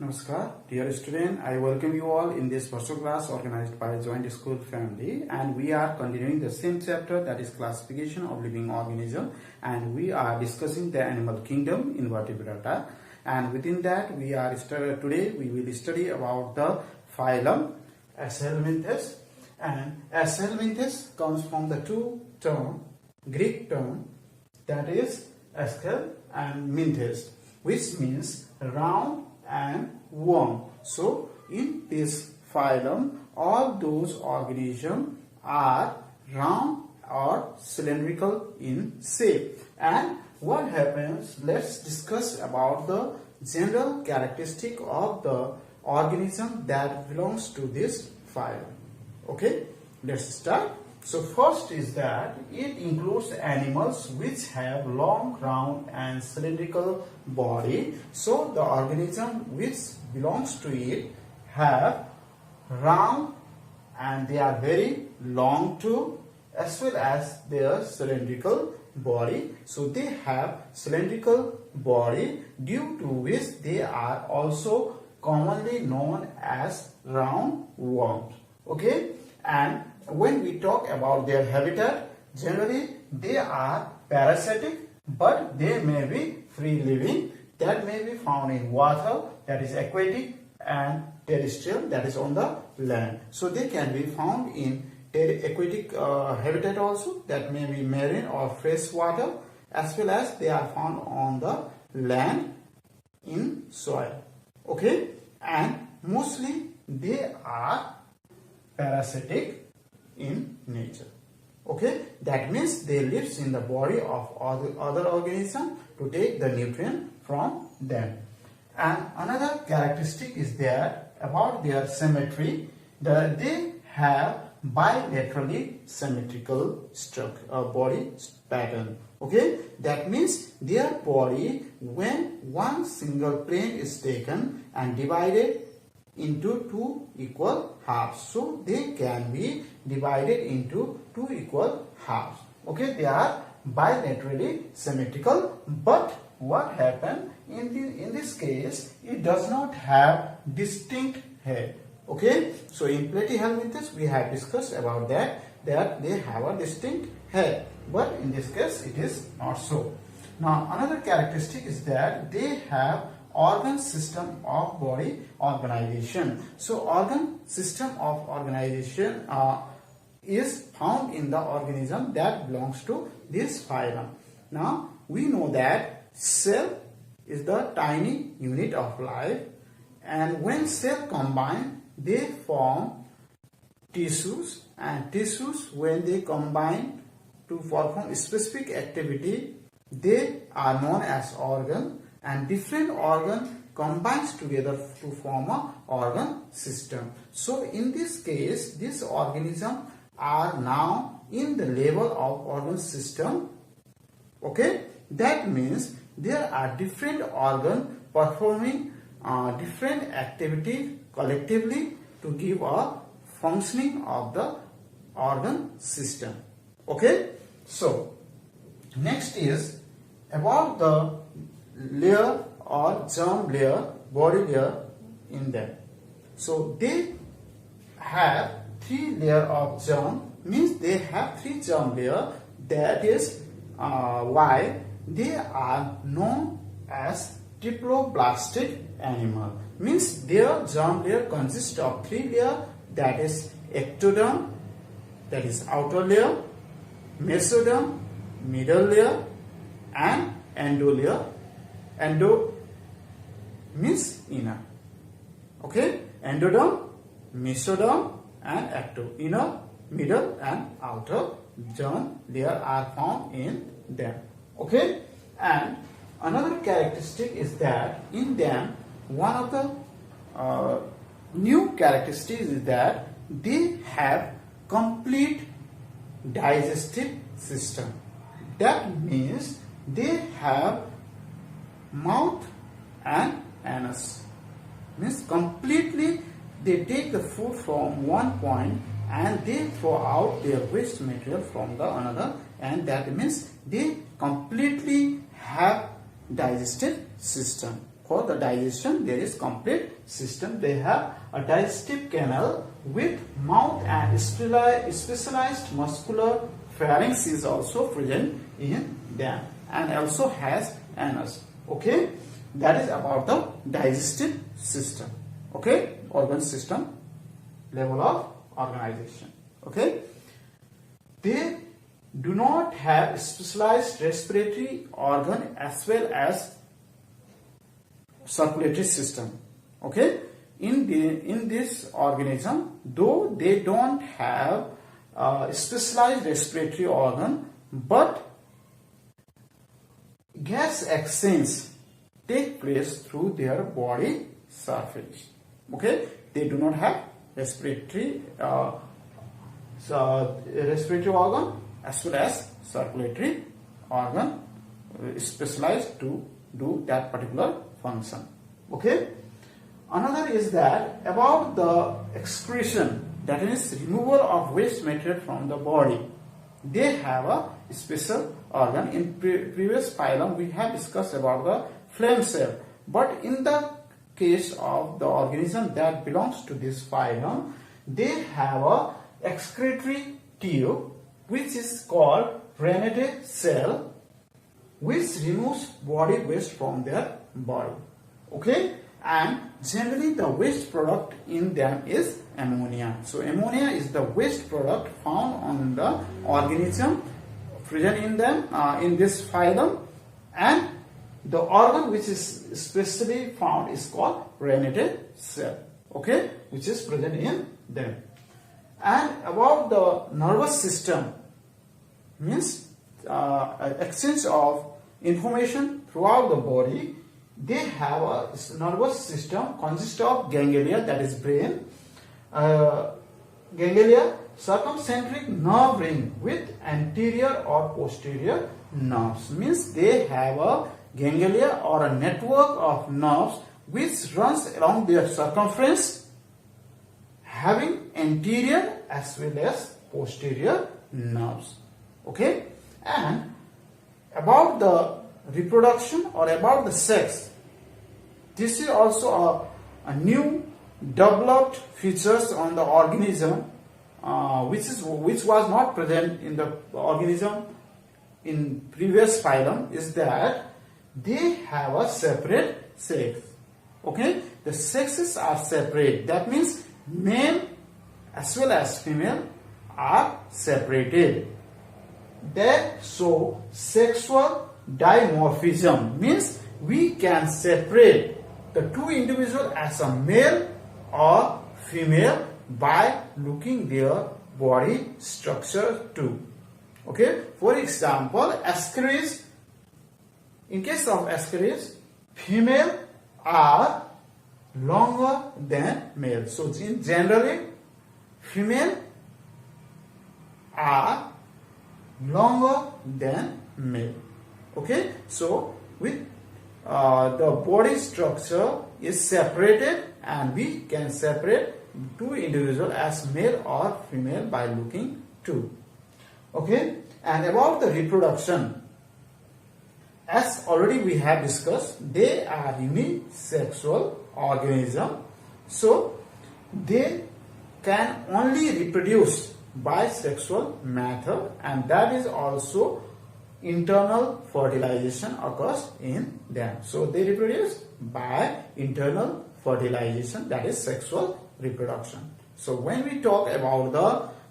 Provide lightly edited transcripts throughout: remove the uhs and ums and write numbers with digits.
Namaskar, dear student. I welcome you all in this virtual class organized by Joint School Family, and we are continuing the same chapter, that is classification of living organism, and we are discussing the animal kingdom, invertebrata, and within that today we will study about the phylum Aschelminthes, and Aschelminthes comes from the two Greek term, that is Aschel and Minthes, which means round and worm. So in this phylum, all those organisms are round or cylindrical in shape. And what happens, let's discuss about the general characteristic of the organism that belongs to this phylum. Okay, let's start. So first is that it includes animals which have long, round and cylindrical body. So the organism which belongs to it have round and they are very long too, as well as their cylindrical body. So they have cylindrical body, due to which they are also commonly known as roundworms. Okay, and when we talk about their habitat, generally they are parasitic, but they may be free living, that may be found in water, that is aquatic, and terrestrial, that is on the land. So they can be found in aquatic habitat also, that may be marine or fresh water, as well as they are found on the land in soil. Okay, and mostly they are parasitic in nature. Okay, that means they live in the body of other organisms to take the nutrient from them. And another characteristic is that about their symmetry, that they have bilaterally symmetrical structure, body pattern. Okay, that means their body, when one single plane is taken and divided into two equal halves, so they can be divided into two equal halves. Okay, they are bilaterally symmetrical, but what happened in this case, it does not have distinct head. Okay, so in Platyhelminthes we have discussed about that they have a distinct head, but in this case it is not so. Now another characteristic is that they have organ system of body organization. So organ system of organization is found in the organism that belongs to this phylum. Now we know that cell is the tiny unit of life, and when cells combine they form tissues, and tissues, when they combine to perform specific activity, they are known as organ, and different organ combines together to form a organ system. So in this case, these organisms are now in the level of organ system. Okay, that means there are different organs performing different activity collectively to give a functioning of the organ system. Okay, so next is about the layer or germ layer, body layer in them. So they have three layer of germ, means they have three germ layer, that is why they are known as diploblastic animal. Means their germ layer consists of three layer, that is ectoderm, that is outer layer, mesoderm, middle layer, and endolayer. Endo means inner. Okay, endoderm, mesoderm, and ecto, inner, middle, and outer germ layer are found in them. Okay, and another characteristic is that in them, one of the new characteristics is that they have complete digestive system. That means they have mouth and anus, means completely they take the food from one point and they throw out their waste material from the another, and that means they completely have digestive system. for the digestion there is complete system. They have a digestive canal with mouth and specialized muscular pharynx is also present in them, and also has anus. Okay, that is about the digestive system. Okay, organ system level of organization. Okay, they do not have specialized respiratory organ as well as circulatory system. Okay, in this organism, though they don't have specialized respiratory organ, but gas exchange take place through their body surface. Okay, they do not have respiratory organ as well as circulatory organ specialized to do that particular function. Okay, another is that about the excretion, that is removal of waste material from the body, they have a special organ. In previous phylum we have discussed about the phlegm cell, but in the case of the organism that belongs to this phylum, they have a excretory tube which is called Rupandehi cell, which removes body waste from their body. Okay, and generally the waste product in them is ammonia. So ammonia is the waste product found on the organism present in them in this phylum, and the organ which is especially found is called Rupandehi cell. Okay, which is present in them. And about the nervous system, means exchange of information throughout the body. They have a nervous system consists of ganglia, that is brain, ganglia, circumcentric nerve ring with anterior or posterior nerves. Means they have a ganglia or a network of nerves which runs along their circumference, having anterior as well as posterior nerves. Okay, and about the reproduction or about the sex, this is also a new developed features on the organism which was not present in the organism in previous phylum, is that they have a separate sex. Okay, the sexes are separate. That means male as well as female are separated. They show sexual dimorphism, means we can separate the two individuals as a male or female by looking their body structure too. Okay, for example, ascaris, in case of ascaris, female are longer than male. So generally female are longer than male. Okay, so with the body structure is separated, and we can separate two individuals as male or female by looking too. Okay, and about the reproduction, as already we have discussed, they are unisexual organism, so they can only reproduce by sexual method, and that is also internal fertilization occurs in them. So they reproduce by internal fertilization, that is sexual reproduction. So when we talk about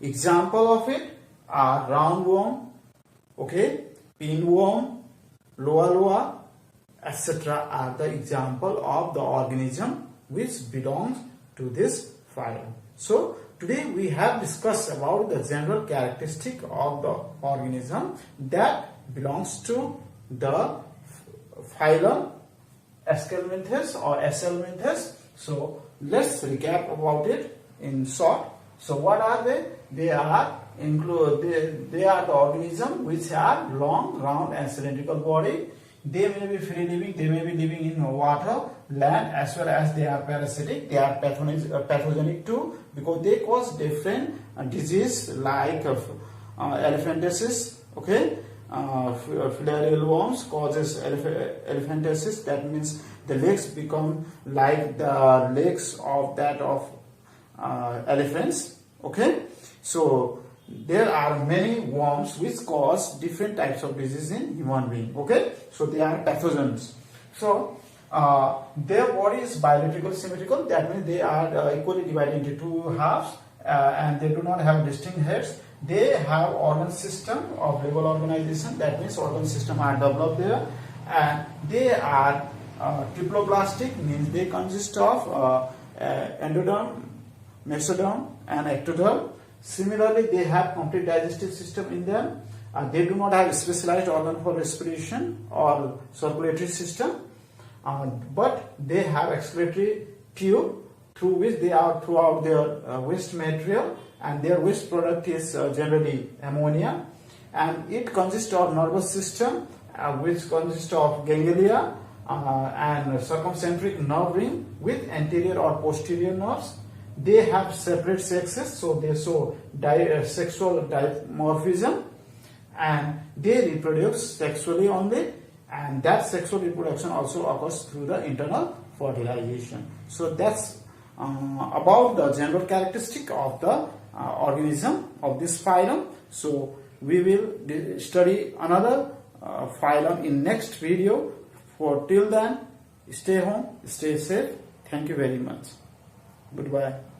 the example of it are roundworm, okay, pinworm, loa, etc. are the example of the organism which belongs to this phylum. So today we have discussed about the general characteristic of the organism that belongs to the phylum Aschelminthes or Aschelminthes. So let's recap about it in short. So what are they? They are the organism which are long, round and cylindrical body. They may be free living, they may be living in water, land, as well as they are parasitic. They are pathogenic too, because they cause different disease like elephantiasis, okay, filarial worms causes elephantiasis. That means the legs become like the legs of that of elephants. Okay, so there are many worms which cause different types of disease in human being. Okay, so they are pathogens. So their body is bilateral symmetrical. That means they are equally divided into two halves, and they do not have distinct heads. They have organ system of level organization. That means organ system are developed there, and they are triploblastic, means they consist of endoderm, mesoderm, and ectoderm. Similarly, they have complete digestive system in them. They do not have specialized organ for respiration or circulatory system, but they have excretory tube through which they are throughout their waste material, and their waste product is generally ammonia, and it consists of nervous system which consists of ganglia and circumcentric nerve ring with anterior or posterior nerves. They have separate sexes, so they show sexual dimorphism, and they reproduce sexually only, and that sexual reproduction also occurs through the internal fertilization. So that's about the general characteristic of the organism of this phylum. So we will study another phylum in next video. For till then, stay home, stay safe. Thank you very much. Goodbye.